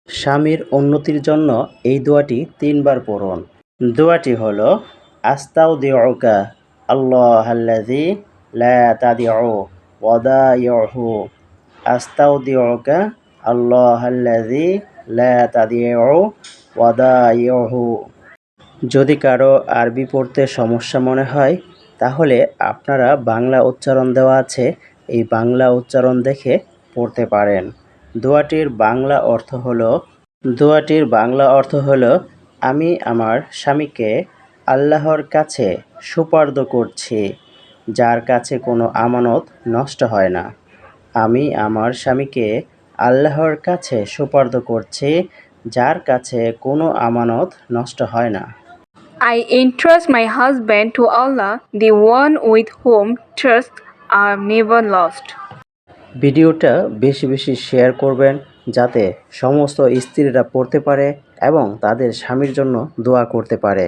স্বামীর উন্নতির জন্য এই দোয়াটি ৩ বার পড়ুন। দোয়াটি হলো আস্তাউদিউকা আল্লাহাল্লাযী লা তাদিউ ওয়াদাইউহু। আস্তাউদিউকা আল্লাহাল্লাযী লা তাদিউ ওয়াদাইউহু। যদি কারো আরবি পড়তে সমস্যা মনে হয় তাহলে আপনারা বাংলা উচ্চারণ দেওয়া আছে, এই বাংলা উচ্চারণ দেখে পড়তে পারেন। দোয়াটির বাংলা অর্থ হলো আমি আমার স্বামীকে আল্লাহর কাছে সুপার্দ করছি, যার কাছে কোনো আমানত নষ্ট হয় না। আমি আমার স্বামীকে আল্লাহর কাছে সুপার্দ করছি, যার কাছে কোনো আমানত নষ্ট হয় না। I entrust my husband to Allah, the one with whom trusts are never lost. ভিডিওটা বেশি বেশি শেয়ার করবেন যাতে সমস্ত স্ত্রীরা পড়তে পারে এবং তাদের স্বামীর জন্য দোয়া করতে পারে।